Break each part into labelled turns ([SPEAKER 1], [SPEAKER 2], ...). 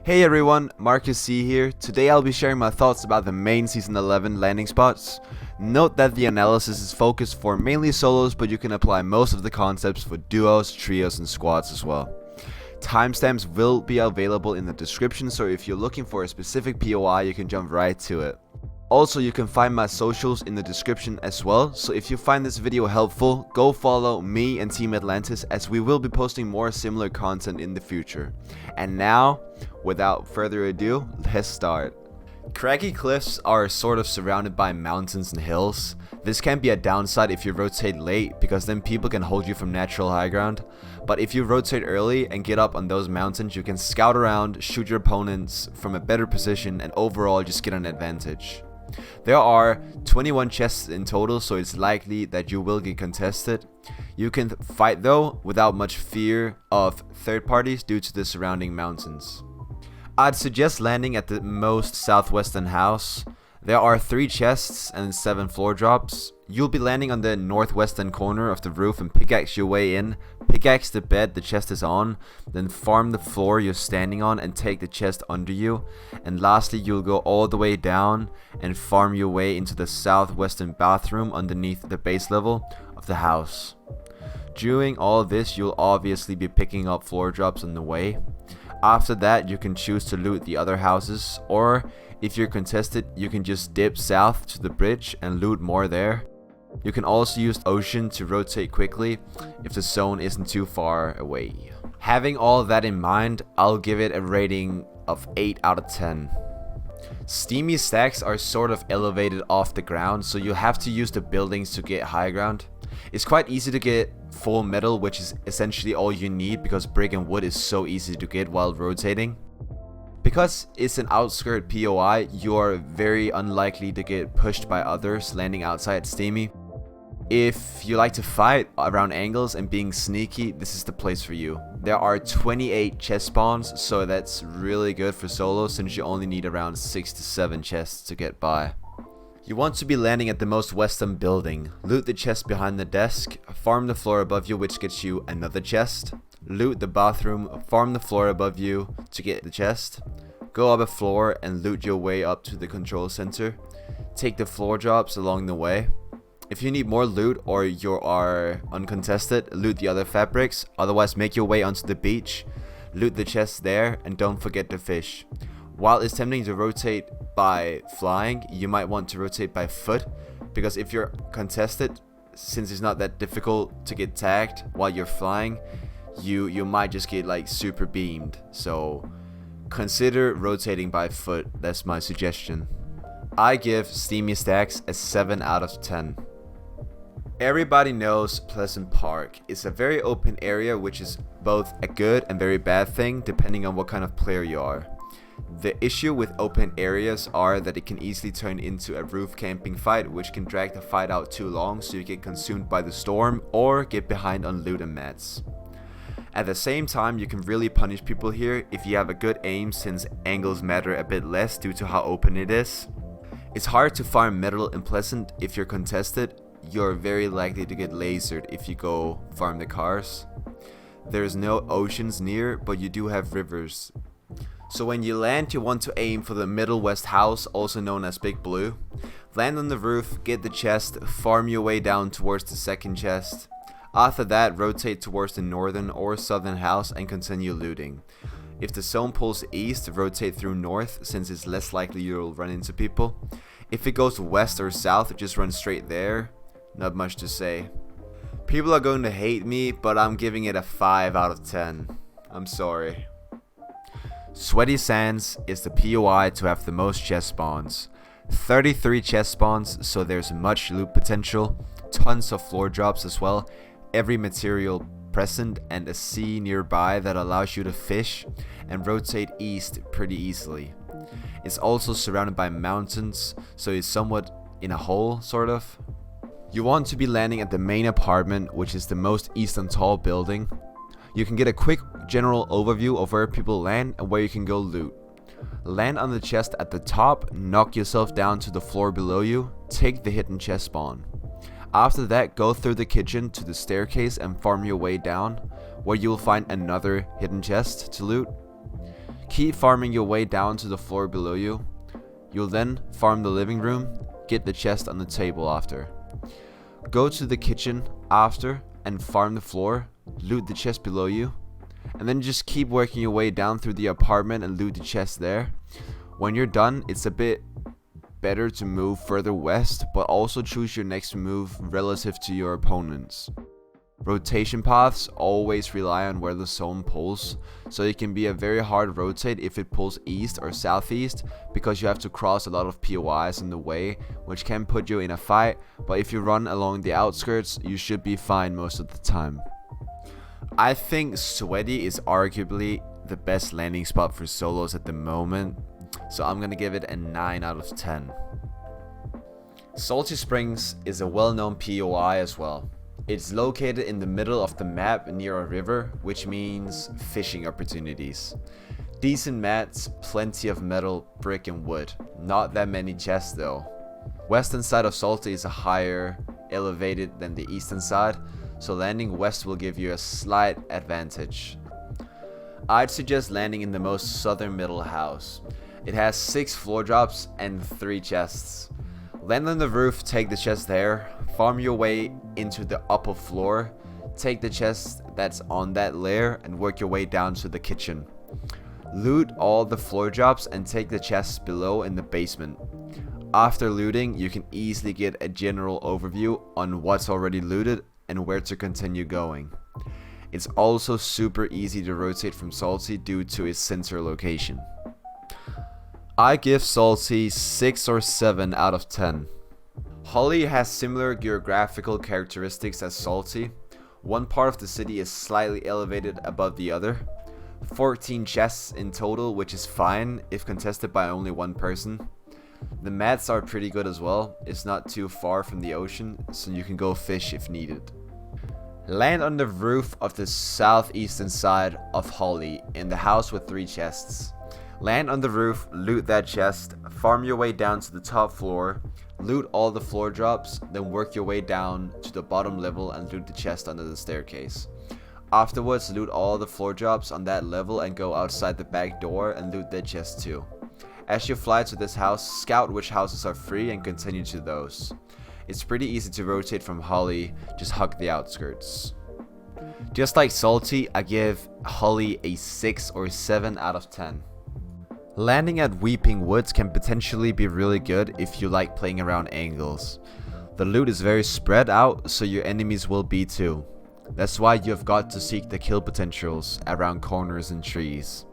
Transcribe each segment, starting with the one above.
[SPEAKER 1] Hey everyone, MarkusC here. Today I'll be sharing my thoughts about the main Season 11 landing spots. Note that the analysis is focused for mainly solos, but you can apply most of the concepts for duos, trios, and squads as well. Timestamps will be available in the description, so if you're looking for a specific POI, you can jump right to it. Also, you can find my socials in the description as well, so if you find this video helpful, go follow me and Team Atlantis as we will be posting more similar content in the future. And now, without further ado, let's start. Craggy Cliffs are sort of surrounded by mountains and hills. This can be a downside if you rotate late, because then people can hold you from natural high ground. But if you rotate early and get up on those mountains, you can scout around, shoot your opponents from a better position, and overall just get an advantage. There are 21 chests in total, so it's likely that you will get contested. You can fight though without much fear of third parties due to the surrounding mountains. I'd suggest landing at the most southwestern house. There are 3 chests and 7 floor drops. You'll be landing on the northwestern corner of the roof and pickaxe your way in. Pickaxe the bed the chest is on, then farm the floor you're standing on and take the chest under you. And lastly, you'll go all the way down and farm your way into the southwestern bathroom underneath the base level of the house. During all this, you'll obviously be picking up floor drops on the way. After that, you can choose to loot the other houses, or if you're contested, you can just dip south to the bridge and loot more there. You can also use Ocean to rotate quickly if the zone isn't too far away. Having all that in mind, I'll give it a rating of 8 out of 10. Steamy Stacks are sort of elevated off the ground, so you have to use the buildings to get high ground. It's quite easy to get full metal, which is essentially all you need because brick and wood is so easy to get while rotating. Because it's an outskirt POI, you are very unlikely to get pushed by others landing outside Steamy. If you like to fight around angles and being sneaky, this is the place for you. There are 28 chest spawns, so that's really good for solo since you only need around 6 to 7 chests to get by. You want to be landing at the most western building. Loot the chest behind the desk, farm the floor above you which gets you another chest. Loot the bathroom, farm the floor above you to get the chest. Go up a floor and loot your way up to the control center. Take the floor drops along the way. If you need more loot or you are uncontested, loot the other fabrics. Otherwise, make your way onto the beach. Loot the chests there and don't forget to fish. While it's tempting to rotate by flying, you might want to rotate by foot, because if you're contested, since it's not that difficult to get tagged while you're flying, you might just get like super beamed. So consider rotating by foot. That's my suggestion. I give Steamy Stacks a 7 out of 10. Everybody knows Pleasant Park. It's a very open area, which is both a good and very bad thing depending on what kind of player you are. The issue with open areas are that it can easily turn into a roof camping fight, which can drag the fight out too long so you get consumed by the storm or get behind on loot and mats. At the same time, you can really punish people here if you have a good aim, since angles matter a bit less due to how open it is. It's hard to farm metal in Pleasant. If you're contested, you're very likely to get lasered if you go farm the cars. There's no oceans near, but you do have rivers. So when you land, you want to aim for the middle west house, also known as Big Blue. Land on the roof, get the chest, farm your way down towards the second chest. After that, rotate towards the northern or southern house and continue looting. If the zone pulls east, rotate through north, since it's less likely you'll run into people. If it goes west or south, just run straight there. Not much to say. People are going to hate me, but I'm giving it a 5 out of 10. I'm sorry. Sweaty Sands is the POI to have the most chest spawns. 33 chest spawns, so there's much loot potential. Tons of floor drops as well. Every material present and a sea nearby that allows you to fish and rotate east pretty easily. It's also surrounded by mountains, so it's somewhat in a hole, sort of. You want to be landing at the main apartment, which is the most eastern tall building. You can get a quick general overview of where people land and where you can go loot. Land on the chest at the top, knock yourself down to the floor below you, take the hidden chest spawn. After that, go through the kitchen to the staircase and farm your way down, where you will find another hidden chest to loot. Keep farming your way down to the floor below you. You'll then farm the living room, get the chest on the table after. Go to the kitchen after and farm the floor, loot the chest below you, and then just keep working your way down through the apartment and loot the chest there. When you're done, it's a bit better to move further west, but also choose your next move relative to your opponents. Rotation paths always rely on where the zone pulls, so it can be a very hard rotate if it pulls east or southeast, because you have to cross a lot of POIs in the way, which can put you in a fight, but if you run along the outskirts, you should be fine most of the time. I think Sweaty is arguably the best landing spot for solos at the moment, so I'm gonna give it a 9 out of 10. Salty Springs is a well-known POI as well. It's located in the middle of the map near a river, which means fishing opportunities. Decent mats, plenty of metal, brick and wood. Not that many chests though. Western side of Salty is a higher elevated than the eastern side, so landing west will give you a slight advantage. I'd suggest landing in the most southern middle house. It has 6 floor drops and 3 chests. Land on the roof, take the chest there, farm your way into the upper floor, take the chest that's on that layer and work your way down to the kitchen. Loot all the floor drops and take the chests below in the basement. After looting, you can easily get a general overview on what's already looted and where to continue going. It's also super easy to rotate from Salty due to its center location. I give Salty 6 or 7 out of 10. Holly has similar geographical characteristics as Salty. One part of the city is slightly elevated above the other. 14 chests in total, which is fine if contested by only one person. The mats are pretty good as well. It's not too far from the ocean, so you can go fish if needed. Land on the roof of the southeastern side of Holly in the house with 3 chests. Land on the roof, loot that chest, farm your way down to the top floor, loot all the floor drops, then work your way down to the bottom level and loot the chest under the staircase. Afterwards, loot all the floor drops on that level and go outside the back door and loot that chest too. As you fly to this house, scout which houses are free and continue to those. It's pretty easy to rotate from Holly, just hug the outskirts. Just like Salty, I give Holly a 6 or 7 out of 10. Landing at Weeping Woods can potentially be really good if you like playing around angles. The loot is very spread out, so your enemies will be too. That's why you have got to seek the kill potentials around corners and trees.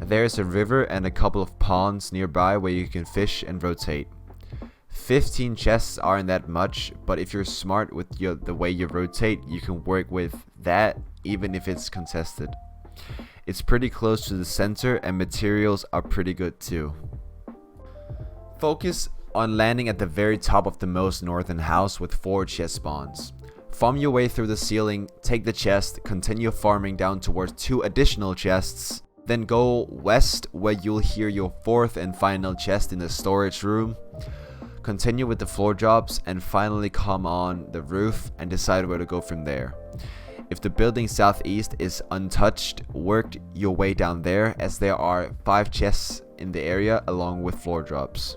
[SPEAKER 1] There is a river and a couple of ponds nearby where you can fish and rotate. 15 chests aren't that much, but if you're smart with the way you rotate, you can work with that even if it's contested. It's pretty close to the center and materials are pretty good too. Focus on landing at the very top of the most northern house with 4 chest spawns. Farm your way through the ceiling, take the chest, continue farming down towards 2 additional chests, then go west where you'll hear your 4th and final chest in the storage room. Continue with the floor drops and finally come on the roof and decide where to go from there. If the building southeast is untouched, work your way down there as there are 5 chests in the area along with floor drops.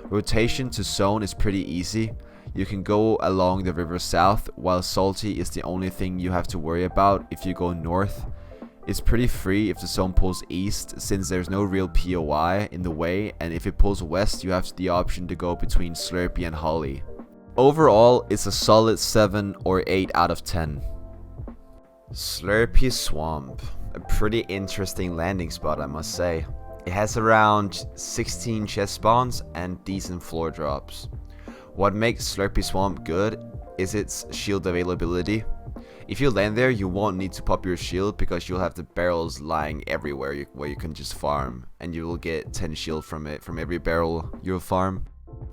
[SPEAKER 1] Rotation to zone is pretty easy. You can go along the river south, while Salty is the only thing you have to worry about if you go north. It's pretty free if the zone pulls east, since there's no real POI in the way, and if it pulls west you have the option to go between Slurpy and Holly. Overall, it's a solid 7 or 8 out of 10. Slurpy Swamp, a pretty interesting landing spot I must say. It has around 16 chest spawns and decent floor drops. What makes Slurpy Swamp good is its shield availability. If you land there, you won't need to pop your shield because you'll have the barrels lying everywhere where you can just farm, and you will get 10 shield from it from every barrel you'll farm.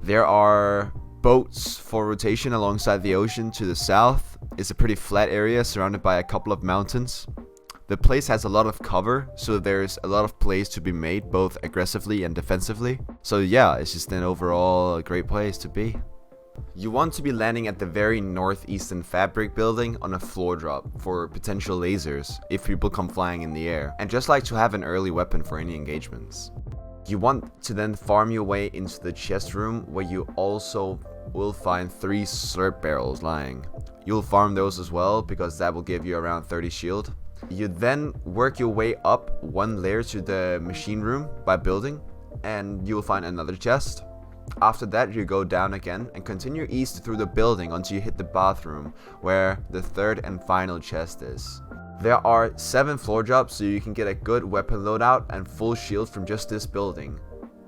[SPEAKER 1] There are boats for rotation alongside the ocean to the south. It's a pretty flat area surrounded by a couple of mountains. The place has a lot of cover, so there's a lot of plays to be made both aggressively and defensively. So yeah, it's just an overall great place to be. You want to be landing at the very northeastern fabric building on a floor drop for potential lasers if people come flying in the air, and just like to have an early weapon for any engagements. You want to then farm your way into the chest room, where you also will find 3 slurp barrels lying. You'll farm those as well because that will give you around 30 shield. You then work your way up 1 layer to the machine room by building, and you will find another chest. After that, you go down again and continue east through the building until you hit the bathroom, where the 3rd and final chest is. There are 7 floor drops, so you can get a good weapon loadout and full shield from just this building.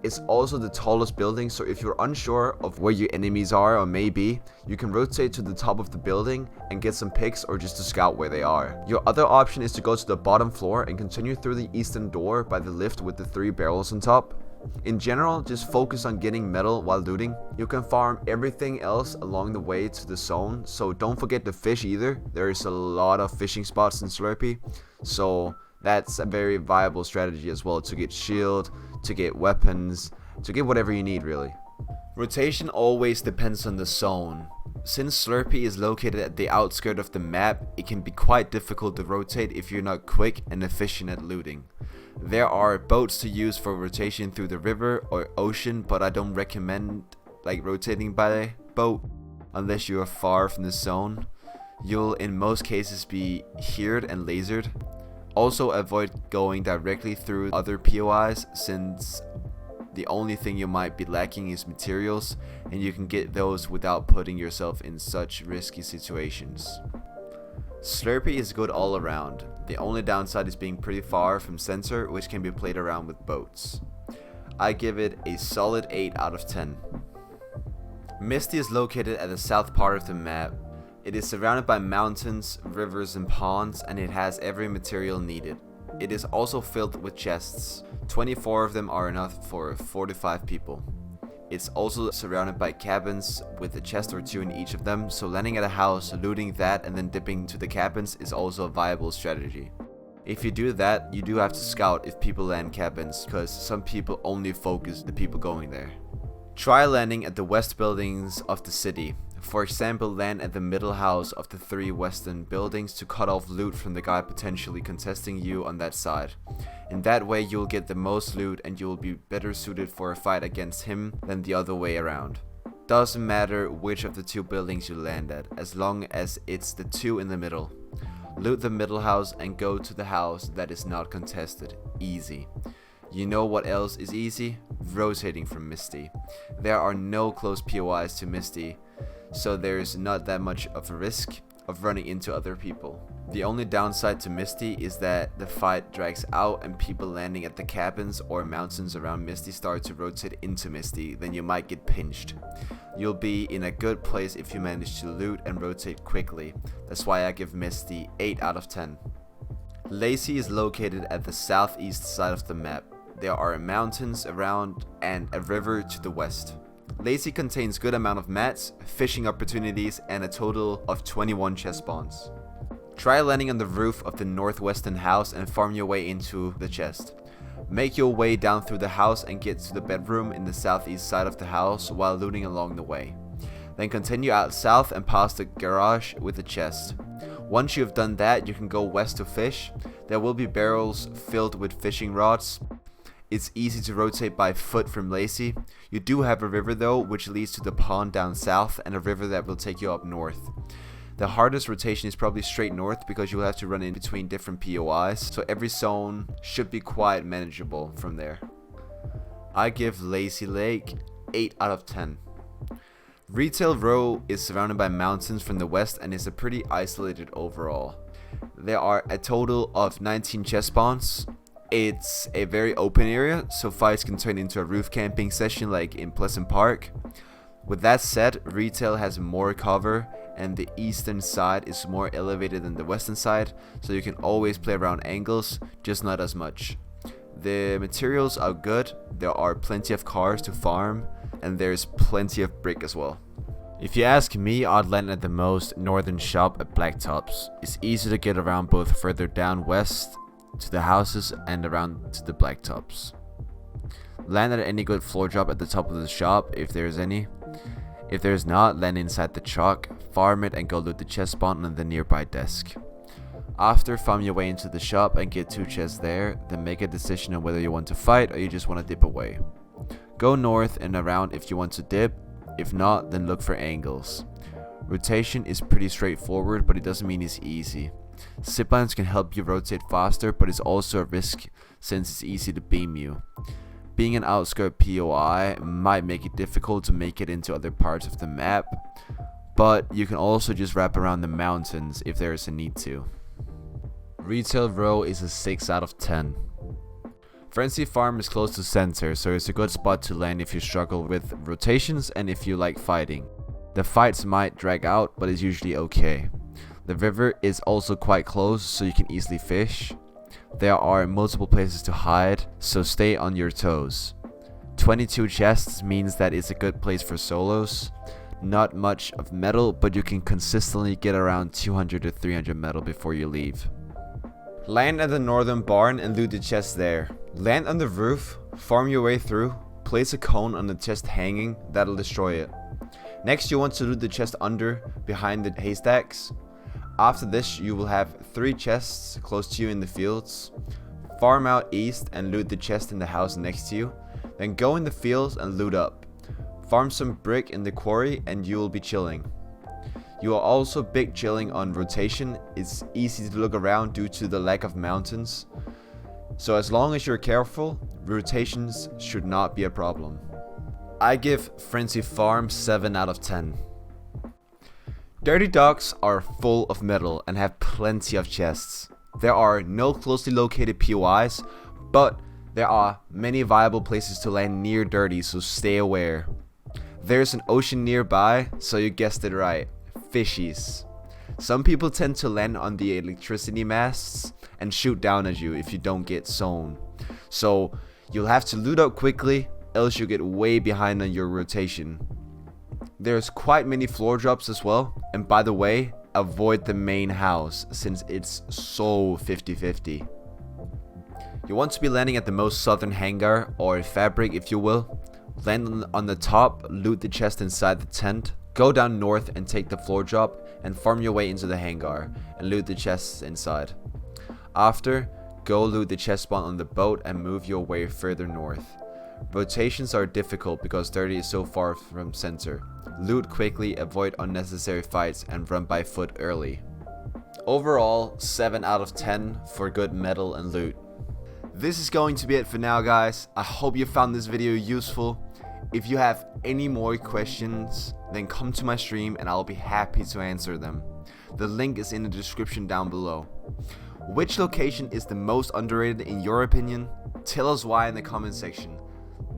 [SPEAKER 1] It's also the tallest building, so if you're unsure of where your enemies are or may be, you can rotate to the top of the building and get some picks or just to scout where they are. Your other option is to go to the bottom floor and continue through the eastern door by the lift with the 3 barrels on top. In general, just focus on getting metal while looting. You can farm everything else along the way to the zone, so don't forget to fish either. There is a lot of fishing spots in Slurpy, so that's a very viable strategy as well, to get shield, to get weapons, to get whatever you need really. Rotation always depends on the zone. Since Slurpy is located at the outskirts of the map, it can be quite difficult to rotate if you're not quick and efficient at looting. There are boats to use for rotation through the river or ocean, but I don't recommend rotating by boat unless you are far from the zone. You'll in most cases be heard and lasered. Also avoid going directly through other POIs, since the only thing you might be lacking is materials, and you can get those without putting yourself in such risky situations. Slurpy is good all around. The only downside is being pretty far from center, which can be played around with boats. I give it a solid 8 out of 10. Misty is located at the south part of the map. It is surrounded by mountains, rivers and ponds, and it has every material needed. It is also filled with chests. 24 of them are enough for 45 people. It's also surrounded by cabins with a chest or 2 in each of them, so landing at a house, looting that and then dipping to the cabins is also a viable strategy. If you do that, you do have to scout if people land cabins, because some people only focus the people going there. Try landing at the west buildings of the city. For example, land at the middle house of the 3 western buildings to cut off loot from the guy potentially contesting you on that side. In that way, you'll get the most loot and you'll be better suited for a fight against him than the other way around. Doesn't matter which of the 2 buildings you land at, as long as it's the 2 in the middle. Loot the middle house and go to the house that is not contested. Easy. You know what else is easy? Rotating from Misty. There are no close POIs to Misty, so there's not that much of a risk of running into other people. The only downside to Misty is that the fight drags out and people landing at the cabins or mountains around Misty start to rotate into Misty, then you might get pinched. You'll be in a good place if you manage to loot and rotate quickly. That's why I give Misty 8 out of 10. Lacey is located at the southeast side of the map. There are mountains around and a river to the west. Lacey contains good amount of mats, fishing opportunities, and a total of 21 chest spawns. Try landing on the roof of the northwestern house and farm your way into the chest. Make your way down through the house and get to the bedroom in the southeast side of the house while looting along the way. Then continue out south and past the garage with the chest. Once you have done that, you can go west to fish. There will be barrels filled with fishing rods. It's easy to rotate by foot from Lacey. You do have a river though, which leads to the pond down south, and a river that will take you up north. The hardest rotation is probably straight north because you'll have to run in between different POIs, so every zone should be quite manageable from there. I give Lazy Lake 8 out of 10. Retail Row is surrounded by mountains from the west and is a pretty isolated overall. There are a total of 19 chest spawns. It's a very open area, so fights can turn into a roof camping session like in Pleasant Park. With that said, retail has more cover and the eastern side is more elevated than the western side, so you can always play around angles, just not as much. The materials are good, there are plenty of cars to farm, and there's plenty of brick as well. If you ask me, I'd land at the most northern shop at Blacktops. It's easy to get around both further down west to the houses and around to the Blacktops. Land at any good floor drop at the top of the shop if there is any. If there's not, land inside the chalk, farm it and go loot the chest spawn on the nearby desk. After, farm your way into the shop and get 2 chests there, then make a decision on whether you want to fight or you just want to dip away. Go north and around if you want to dip, if not, then look for angles. Rotation is pretty straightforward, but it doesn't mean it's easy. Ziplines can help you rotate faster, but it's also a risk since it's easy to beam you. Being an outskirt POI might make it difficult to make it into other parts of the map, but you can also just wrap around the mountains if there is a need to. Retail Row is a 6 out of 10. Frenzy Farm is close to center, so it's a good spot to land if you struggle with rotations and if you like fighting. The fights might drag out, but it's usually okay. The river is also quite close, so you can easily fish. There are multiple places to hide, so stay on your toes. 22 chests means that it's a good place for solos. Not much of metal, but you can consistently get around 200 to 300 metal before you leave. Land at the northern barn and loot the chest there. Land on the roof, farm your way through, place a cone on the chest hanging, that'll destroy it. Next you want to loot the chest behind the haystacks. After this you will have 3 chests close to you in the fields. Farm out east and loot the chest in the house next to you. Then go in the fields and loot up. Farm some brick in the quarry and you will be chilling. You are also big chilling on rotation. It's easy to look around due to the lack of mountains. So as long as you're careful, rotations should not be a problem. I give Frenzy Farm 7 out of 10. Dirty Docks are full of metal and have plenty of chests. There are no closely located POIs, but there are many viable places to land near Dirty, so stay aware. There's an ocean nearby, so you guessed it right, fishies. Some people tend to land on the electricity masts and shoot down at you if you don't get zoned. So you'll have to loot up quickly, else you get way behind on your rotation. There's quite many floor drops as well, and by the way, avoid the main house since it's so 50-50. You want to be landing at the most southern hangar, or fabric if you will. Land on the top, loot the chest inside the tent, go down north and take the floor drop, and farm your way into the hangar and loot the chests inside. After, go loot the chest spawn on the boat and move your way further north. Rotations are difficult because Dirty is so far from center. Loot quickly, avoid unnecessary fights, and run by foot early. Overall, 7 out of 10 for good metal and loot. This is going to be it for now, guys. I hope you found this video useful. If you have any more questions, then come to my stream and I'll be happy to answer them. The link is in the description down below. Which location is the most underrated in your opinion? Tell us why in the comment section.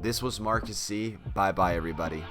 [SPEAKER 1] This was MarkusC. Bye bye everybody.